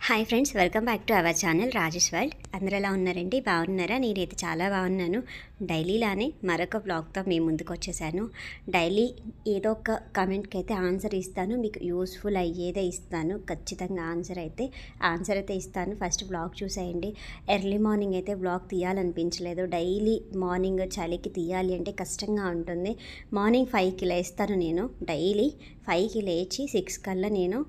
Hi friends, welcome back to our channel Rajesh world. అందరూ ఎలా ఉన్నారండి? బాగున్నారా? నేనైతే చాలా బాగున్నాను. డైలీలానే మరొక వ్లాగ్తో మీ ముందుకు వచ్చేసాను. డైలీ ఏదో ఒక కమెంట్కి అయితే ఆన్సర్ ఇస్తాను, మీకు యూస్ఫుల్ అయ్యేదే ఇస్తాను. ఖచ్చితంగా ఆన్సర్ అయితే ఇస్తాను. ఫస్ట్ వ్లాగ్ చూసేయండి. ఎర్లీ మార్నింగ్ అయితే వ్లాగ్ తీయాలనిపించలేదు. డైలీ మార్నింగ్ చలికి తీయాలి అంటే కష్టంగా ఉంటుంది. మార్నింగ్ 5కి లేస్తాను నేను. డైలీ 5కి లేచి 6 కల్లా నేను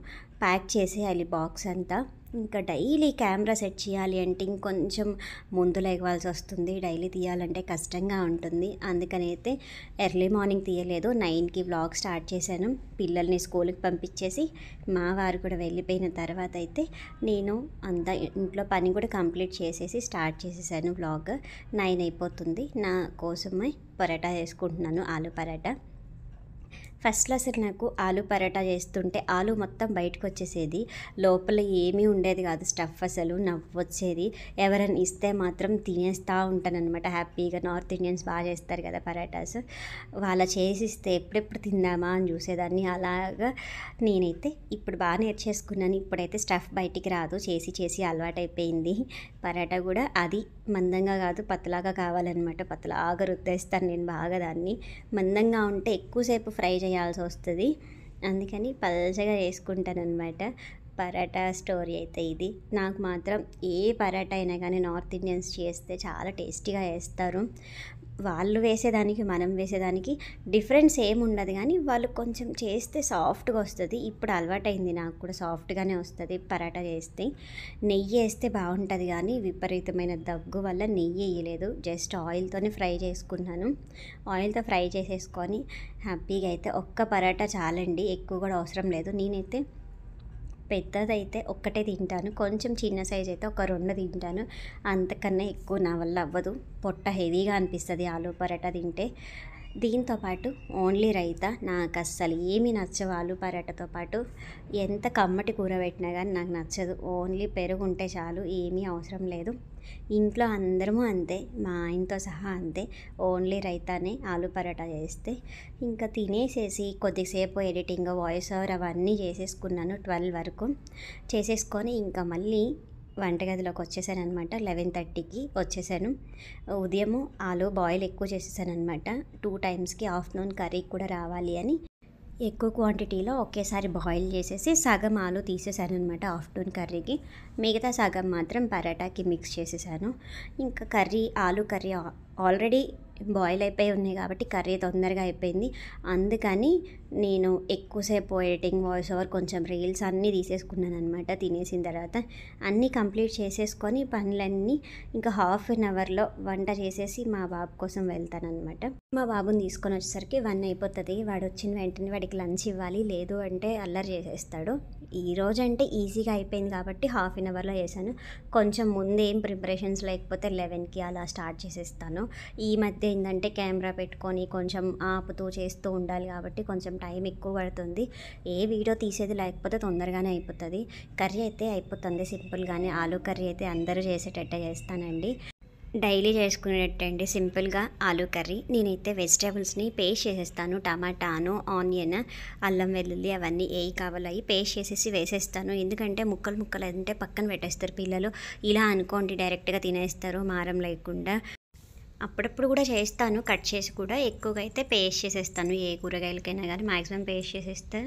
ప్యాక్ చేసేయాలి బాక్స్ అంతా. ఇంకా డైలీ కెమెరా సెట్ చేయాలి అంటే ఇంకొంచెం ముందు లేవాల్సి వస్తుంది. డైలీ తీయాలంటే కష్టంగా ఉంటుంది. అందుకని అయితే ఎర్లీ మార్నింగ్ తీయలేదు. 9కి వ్లాగ్ స్టార్ట్ చేశాను. పిల్లల్ని స్కూల్కి పంపించేసి మా వారు కూడా వెళ్ళిపోయిన తర్వాత అయితే నేను అంతా ఇంట్లో పని కూడా కంప్లీట్ చేసేసి స్టార్ట్ చేసేసాను. వ్లాగ్ 9 అయిపోతుంది. నా కోసమే పరోటా చేసుకుంటున్నాను, ఆలు పరోటా. ఫస్ట్లో అసలు నాకు ఆలు పరోటా చేస్తుంటే ఆలు మొత్తం బయటకు వచ్చేసేది, లోపల ఏమీ ఉండేది కాదు స్టఫ్. అసలు నవ్వొచ్చేది. ఎవరైనా ఇస్తే మాత్రం తినేస్తూ ఉంటానన్నమాట హ్యాపీగా. నార్త్ ఇండియన్స్ బాగా చేస్తారు కదా పరోటాస్, వాళ్ళ చేసిస్తే ఎప్పుడెప్పుడు తిందామా అని చూసేదాన్ని. అలాగా నేనైతే ఇప్పుడు బాగా నేర్చేసుకున్నాను. ఇప్పుడైతే స్టఫ్ బయటికి రాదు, చేసి చేసి అలవాటైపోయింది. పరోటా కూడా అది మందంగా కాదు, పతలాగా కావాలన్నమాట. పతలాగా రుద్దేస్తాను నేను బాగా దాన్ని. మందంగా ఉంటే ఎక్కువసేపు ఫ్రై చేయాల్సి వస్తుంది, అందుకని పల్చగా వేసుకుంటాను అనమాట. పరాటా స్టోరీ అయితే ఇది. నాకు మాత్రం ఏ పరాటా అయినా కానీ నార్త్ ఇండియన్స్ చేస్తే చాలా టేస్టీగా వేస్తారు. వాళ్ళు వేసేదానికి మనం వేసేదానికి డిఫరెన్స్ ఏమి ఉండదు, కానీ వాళ్ళు కొంచెం చేస్తే సాఫ్ట్గా వస్తుంది. ఇప్పుడు అలవాటైంది నాకు కూడా, సాఫ్ట్గానే వస్తుంది పరాటా చేస్తే. నెయ్యి వేస్తే బాగుంటుంది, కానీ విపరీతమైన దగ్గు వల్ల నెయ్యి వేయలేదు. జస్ట్ ఆయిల్తోనే ఫ్రై చేసుకున్నాను. ఆయిల్తో ఫ్రై చేసేసుకొని హ్యాపీగా అయితే ఒక్క పరాటా చాలండి, ఎక్కువ కూడా అవసరం లేదు. నేనైతే పెద్దదైతే ఒక్కటే తింటాను, కొంచెం చిన్న సైజ్ అయితే ఒక 2 తింటాను. అంతకన్నా ఎక్కువ నా వల్ల అవ్వదు. పొట్ట హెవీగా అనిపిస్తుంది ఆలు పరోటా తింటే. దీంతోపాటు ఓన్లీ రైతా. నాకు అస్సలు ఏమీ నచ్చవు ఆలు పరోటాతో పాటు. ఎంత కమ్మటి కూర పెట్టినా కానీ నాకు నచ్చదు. ఓన్లీ పెరుగు ఉంటే చాలు, ఏమీ అవసరం లేదు. ఇంట్లో అందరము అంతే, మా ఆయనతో సహా అంతే. ఓన్లీ రైతానే ఆలు పరోటా చేస్తే. ఇంకా తినేసేసి కొద్దిసేపు ఎడిటింగ్, వాయిస్ ఓవర్ అవన్నీ చేసేసుకున్నాను. 12 వరకు చేసేసుకొని ఇంకా మళ్ళీ వంటగదిలోకి వచ్చేసాను అనమాట. 11:30కి వచ్చేసాను. ఉదయము ఆలు బాయిల్ ఎక్కువ చేసేసాను అనమాట. 2 టైమ్స్కి ఆఫ్టర్నూన్ కర్రీ కూడా రావాలి అని ఎక్కువ క్వాంటిటీలో ఒకేసారి బాయిల్ చేసేసి సగం ఆలు తీసేసాను అనమాట ఆఫ్టర్నూన్ కర్రీకి. మిగతా సగం మాత్రం పరాటాకి మిక్స్ చేసేసాను. ఇంకా ఆలు కర్రీ ఆల్రెడీ బాయిల్ అయిపోయి ఉన్నాయి కాబట్టి కర్రీ తొందరగా అయిపోయింది. అందుకని నేను ఎక్కువసేపు ఎడిటింగ్, వాయిస్ ఓవర్, కొంచెం రీల్స్ అన్నీ తీసేసుకున్నాను అనమాట. తినేసిన తర్వాత అన్నీ కంప్లీట్ చేసేసుకొని పనులన్నీ ఇంకా హాఫ్ అన్ అవర్లో వంట చేసేసి మా బాబు కోసం వెళ్తానమాట. మా బాబుని తీసుకొని వచ్చేసరికి 1 అయిపోతుంది. వాడు వచ్చిన వెంటనే వాడికి లంచ్ ఇవ్వాలి, లేదు అంటే అల్లరి చేసేస్తాడు. ఈరోజు అంటే ఈజీగా అయిపోయింది కాబట్టి హాఫ్ అన్ అవర్లో చేశాను. కొంచెం ముందు ఏం ప్రిపరేషన్స్ లేకపోతే 11కి అలా స్టార్ట్ చేసేస్తాను. ఈ మధ్య ఏంటంటే కెమెరా పెట్టుకొని కొంచెం ఆపుతూ చేస్తూ ఉండాలి కాబట్టి కొంచెం టైం ఎక్కువ పడుతుంది. ఏ వీడియో తీసేది లేకపోతే తొందరగానే అయిపోతుంది. కర్రీ అయితే అయిపోతుంది సింపుల్గానే. ఆలు కర్రీ అయితే అందరూ చేసేటట్టే చేస్తానండి, డైలీ చేసుకునేటండి సింపుల్గా ఆలు కర్రీ. నేనైతే వెజిటేబుల్స్ని పేస్ట్ చేసేస్తాను. టమాటాను, ఆనియన్, అల్లం వెల్లుల్లి అవన్నీ కావాలో పేస్ట్ చేసేసి వేసేస్తాను. ఎందుకంటే ముక్కలు అంటే పక్కన పెట్టేస్తారు పిల్లలు. ఇలా అనుకోండి డైరెక్ట్గా తినేస్తారు మారం లేకుండా. అప్పుడప్పుడు కూడా చేస్తాను, కట్ చేసి కూడా. ఎక్కువగా అయితే పేస్ట్ చేసేస్తాను. ఏ కూరగాయలకైనా కానీ మ్యాక్సిమం పేస్ట్ చేసేస్తే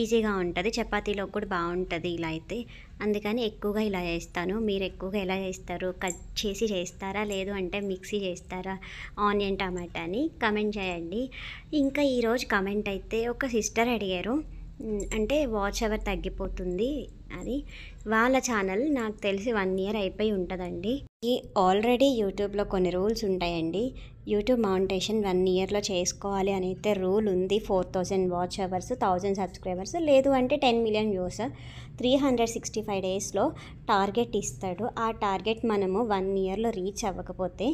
ఈజీగా ఉంటుంది. చపాతీలో కూడా బాగుంటుంది ఇలా అయితే. అందుకని ఎక్కువగా ఇలా చేస్తాను. మీరు ఎక్కువగా ఎలా చేస్తారు? కట్ చేసి చేస్తారా, లేదు అంటే మిక్సీ చేస్తారా ఆనియన్ టమాటాని? కమెంట్ చేయండి. ఇంకా ఈరోజు కమెంట్ అయితే ఒక సిస్టర్ అడిగారు, అంటే వాచ్ అవర్ తగ్గిపోతుంది అని. వాళ్ళ ఛానల్ నాకు తెలిసి 1 ఇయర్ అయిపోయి ఉంటుందండి. ఆల్రెడీ యూట్యూబ్లో కొన్ని రూల్స్ ఉంటాయండి. యూట్యూబ్ మానిటైజేషన్ 1 ఇయర్లో చేసుకోవాలి అని అయితే రూల్ ఉంది. 4000 వాచ్ అవర్స్, 1000 సబ్స్క్రైబర్స్, లేదు అంటే 10 మిలియన్ వ్యూస్, 365 డేస్లో టార్గెట్ ఇస్తాడు. ఆ టార్గెట్ మనము 1 ఇయర్లో రీచ్ అవ్వకపోతే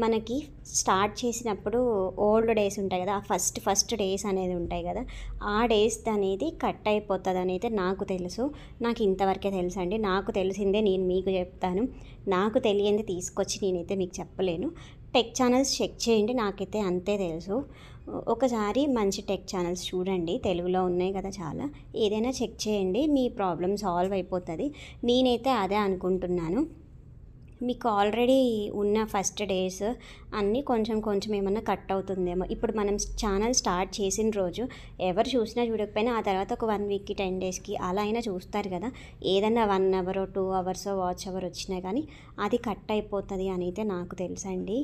మనకి స్టార్ట్ చేసినప్పుడు ఓల్డ్ డేస్ ఉంటాయి కదా, ఆ ఫస్ట్ డేస్ అనేది ఉంటాయి కదా, ఆ డేస్ అనేది కట్ అయిపోతుంది అనేది నాకు తెలుసు. నాకు ఇంతవరకే తెలుసు అండి. నాకు తెలిసిందే నేను మీకు చెప్తాను. నాకు తెలియంది తీసుకొచ్చి నేనైతే మీకు చెప్పలేను. టెక్ ఛానల్స్ చెక్ చేయండి, నాకైతే అంతే తెలుసు. ఒకసారి మంచి టెక్ ఛానల్స్ చూడండి, తెలుగులో ఉన్నాయి కదా చాలా, ఏదైనా చెక్ చేయండి, మీ ప్రాబ్లమ్ సాల్వ్ అయిపోతుంది. నేనైతే అదే అనుకుంటున్నాను. మీకు ఆల్రెడీ ఉన్న ఫస్ట్ డేస్ అన్నీ కొంచెం కొంచెం ఏమన్నా కట్ అవుతుందేమో. ఇప్పుడు మనం ఛానల్ స్టార్ట్ చేసిన రోజు ఎవరు చూసినా చూడకపోయినా ఆ తర్వాత ఒక 1 వీక్కి 10 డేస్కి అలా అయినా చూస్తారు కదా. ఏదన్నా 1 అవర్ 2 అవర్స్ వాచ్ అవర్ వచ్చినా కానీ అది కట్ అయిపోతుంది అని అయితే నాకు తెలుసండి.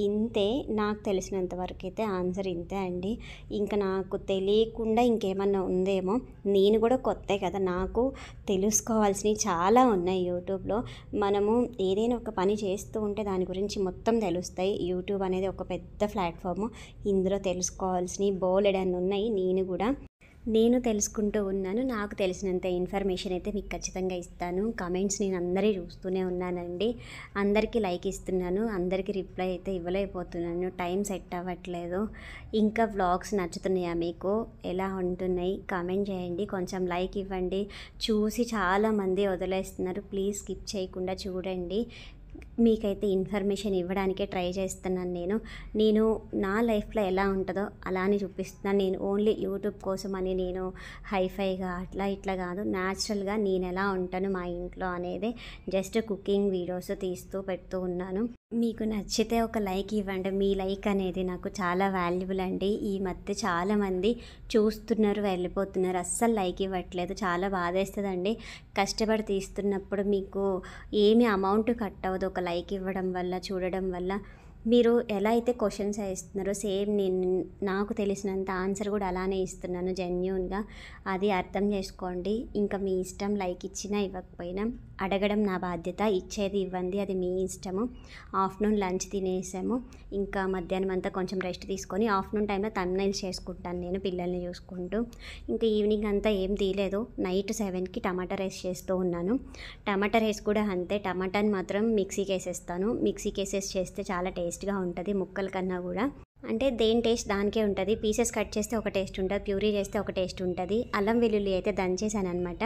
ఇంతే, నాకు తెలిసినంత వరకు అయితే ఆన్సర్ ఇంతే అండి. ఇంకా నాకు తెలియకుండా ఇంకేమన్నా ఉందేమో. నేను కూడా కొత్తే కదా, నాకు తెలుసుకోవాల్సినవి చాలా ఉన్నాయి యూట్యూబ్లో. మనము ఏదైనా ఒక పని చేస్తూ ఉంటే దాని గురించి మొత్తం తెలుస్తాయి. యూట్యూబ్ అనేది ఒక పెద్ద ప్లాట్ఫామ్, ఇందులో తెలుసుకోవాల్సినవి బోలెడన్ని ఉన్నాయి. నేను తెలుసుకుంటూ ఉన్నాను. నాకు తెలిసినంత ఇన్ఫర్మేషన్ అయితే మీకు ఖచ్చితంగా ఇస్తాను. కమెంట్స్ నేను అందరి చూస్తూనే ఉన్నానండి. అందరికీ లైక్ ఇస్తున్నాను, అందరికీ రిప్లై అయితే ఇవ్వలేకపోతున్నాను, టైం సెట్ అవ్వట్లేదు. ఇంకా వ్లాగ్స్ నచ్చుతున్నాయా మీకు, ఎలా ఉంటున్నాయి కామెంట్ చేయండి, కొంచెం లైక్ ఇవ్వండి. చూసి చాలామంది వదిలేస్తున్నారు, ప్లీజ్ స్కిప్ చేయకుండా చూడండి. మీకైతే ఇన్ఫర్మేషన్ ఇవ్వడానికే ట్రై చేస్తున్నాను. నేను నా లైఫ్లో ఎలా ఉంటుందో అలానే చూపిస్తున్నాను. నేను ఓన్లీ యూట్యూబ్ కోసం అని నేను హైఫైగా అట్లా ఇట్లా కాదు, న్యాచురల్గా నేను ఎలా ఉంటాను మా ఇంట్లో అనేది జస్ట్ కుకింగ్ వీడియోస్ తీస్తూ పెడుతూ ఉన్నాను. మీకు నచ్చితే ఒక లైక్ ఇవ్వండి. మీ లైక్ అనేది నాకు చాలా వాల్యుబుల్ అండి. ఈ మధ్య చాలామంది చూస్తున్నారు, వెళ్ళిపోతున్నారు, అస్సలు లైక్ ఇవ్వట్లేదు. చాలా బాధేస్తుందండి. కష్టపడి తీస్తున్నప్పుడు మీకు ఏమి అమౌంట్ కట్ అవ్వదు ఒక లైక్ ఇవ్వడం వల్ల, చూడడం వల్ల. మీరు ఎలా అయితే క్వశ్చన్స్ ఇస్తున్నారో సేమ్ నాకు తెలిసినంత ఆన్సర్ కూడా అలానే ఇస్తున్నాను జెన్యూన్గా. అది అర్థం చేసుకోండి. ఇంకా మీ ఇష్టం, లైక్ ఇచ్చినా ఇవ్వకపోయినా అడగడం నా బాధ్యత, ఇచ్చేది ఇవ్వండి, అది మీ ఇష్టము. ఆఫ్టర్నూన్ లంచ్ తినేసాము, ఇంకా మధ్యాహ్నం అంతా కొంచెం రెస్ట్ తీసుకొని ఆఫ్టర్నూన్ టైంలో థంబ్నెయిల్స్ చేసుకుంటాను నేను పిల్లల్ని చూసుకుంటూ. ఇంకా ఈవినింగ్ అంతా ఏం తీయలేదు. నైట్ 7కి టమాటా రైస్ చేస్తూ ఉన్నాను. టమాటా రైస్ కూడా అంతే, టమాటాని మాత్రం మిక్సీకి వేసేస్తాను. మిక్సీకి వేసేసి చేస్తే చాలా టేస్ట్గా ఉంటుంది ముక్కల కన్నా కూడా. అంటే దేని టేస్ట్ దానికే ఉంటుంది. పీసెస్ కట్ చేస్తే ఒక టేస్ట్ ఉంటుంది, ప్యూరీ చేస్తే ఒక టేస్ట్ ఉంటుంది. అల్లం వెల్లుల్లి అయితే దంచేసాను అనమాట.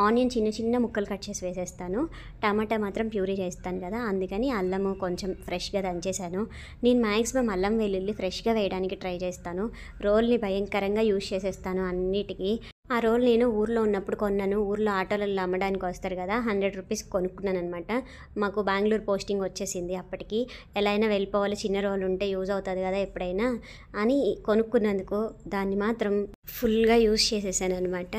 ఆనియన్ చిన్న చిన్న ముక్కలు కట్ చేసి వేసేస్తాను, టమాటా మాత్రం ప్యూరీ చేస్తాను కదా, అందుకని అల్లము కొంచెం ఫ్రెష్గా దంచేసాను. నేను మ్యాక్సిమం అల్లం వెల్లుల్లి ఫ్రెష్గా వేయడానికి ట్రై చేస్తాను. రోల్ని భయంకరంగా యూజ్ చేసేస్తాను అన్నిటికీ. ఆ రోల్ నేను ఊర్లో ఉన్నప్పుడు కొన్నాను. ఊర్లో ఆటోలలో అమ్మడానికి వస్తారు కదా, 100 రూపీస్ కొనుక్కున్నాను అనమాట. మాకు బెంగళూరు పోస్టింగ్ వచ్చేసింది అప్పటికి. ఎలా అయినా వెళ్ళిపోవాలి, చిన్న రోల్ ఉంటే యూజ్ అవుతుంది కదా ఎప్పుడైనా అని కొనుక్కున్నందుకు దాన్ని మాత్రం ఫుల్గా యూజ్ చేసేసాను అనమాట.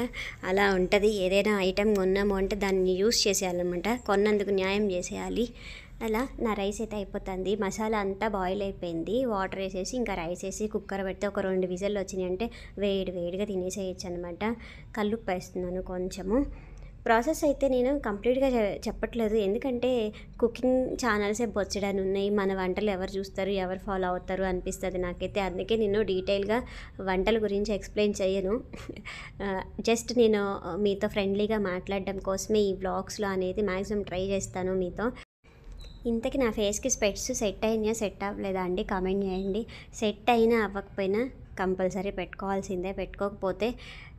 అలా ఉంటుంది, ఏదైనా ఐటెం కొన్నాము అంటే దాన్ని యూజ్ చేసేయాలన్నమాట, కొన్నందుకు న్యాయం చేసేయాలి. అలా నా రైస్ అయితే అయిపోతుంది. మసాలా అంతా బాయిల్ అయిపోయింది. వాటర్ వేసేసి ఇంకా రైస్ వేసి కుక్కర్ పెడితే ఒక 2 విజిల్లు వచ్చినాయి అంటే వేడిగా తినేసేయచ్చు అనమాట. కల్లుప్పు వేస్తున్నాను కొంచెము. ప్రాసెస్ అయితే నేను కంప్లీట్గా చెప్పట్లేదు, ఎందుకంటే కుకింగ్ ఛానల్సే బొచ్చడని ఉన్నాయి. మన వంటలు ఎవరు చూస్తారు, ఎవరు ఫాలో అవుతారు అనిపిస్తుంది నాకైతే. అందుకే నేను డీటెయిల్గా వంటల గురించి ఎక్స్ప్లెయిన్ చేయను. జస్ట్ నేను మీతో ఫ్రెండ్లీగా మాట్లాడడం కోసమే ఈ వ్లాగ్స్లో అనేది మ్యాక్సిమం ట్రై చేస్తాను మీతో. ఇంతకీ నా ఫేస్కి స్పెట్స్ సెట్ అయినా సెట్ అవ్వలేదా అండి కామెంట్ చేయండి. సెట్ అయినా అవ్వకపోయినా కంపల్సరీ పెట్టుకోవాల్సిందే, పెట్టుకోకపోతే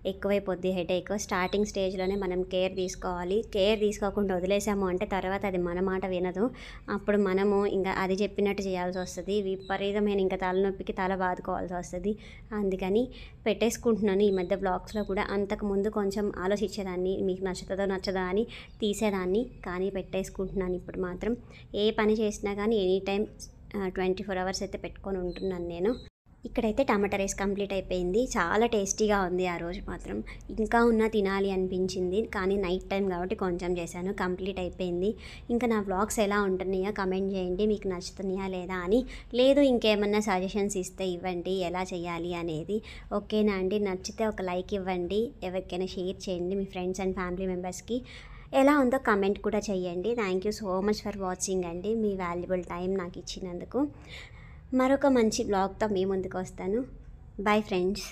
ఎక్కువైపోద్ది హెడేక్. స్టార్టింగ్ స్టేజ్లోనే మనం కేర్ తీసుకోవాలి. కేర్ తీసుకోకుండా వదిలేసాము అంటే తర్వాత అది మన మాట వినదు. అప్పుడు మనము ఇంకా అది చెప్పినట్టు చేయాల్సి వస్తుంది. విపరీతమైన ఇంకా తలనొప్పికి తల బాదుకోవాల్సి వస్తుంది. అందుకని పెట్టేసుకుంటున్నాను ఈ మధ్య బ్లాగ్స్లో కూడా. అంతకుముందు కొంచెం ఆలోచించేదాన్ని, మీకు నచ్చుతుందో నచ్చదా అని తీసేదాన్ని, కానీ పెట్టేసుకుంటున్నాను ఇప్పుడు మాత్రం. ఏ పని చేసినా కానీ ఎనీ టైం 24 అవర్స్ అయితే పెట్టుకొని ఉంటున్నాను నేను. ఇక్కడైతే టమాటా రైస్ కంప్లీట్ అయిపోయింది. చాలా టేస్టీగా ఉంది ఆ రోజు మాత్రం. ఇంకా తినాలి అనిపించింది, కానీ నైట్ టైం కాబట్టి కొంచెం చేశాను. కంప్లీట్ అయిపోయింది. ఇంకా నా వ్లాగ్స్ ఎలా ఉంటున్నాయో కమెంట్ చేయండి, మీకు నచ్చుతున్నాయా లేదా అని. లేదు ఇంకేమన్నా సజెషన్స్ ఇస్తే ఇవ్వండి ఎలా చేయాలి అనేది. ఓకేనా అండి? నచ్చితే ఒక లైక్ ఇవ్వండి, ఎవరికైనా షేర్ చేయండి మీ ఫ్రెండ్స్ అండ్ ఫ్యామిలీ మెంబర్స్కి. ఎలా ఉందో కమెంట్ కూడా చేయండి. Thank you so much for watching అండి, మీ వాల్యుబుల్ టైం నాకు ఇచ్చినందుకు. మరొక మంచి బ్లాగ్తో మీ ముందుకు వస్తాను. Bye friends.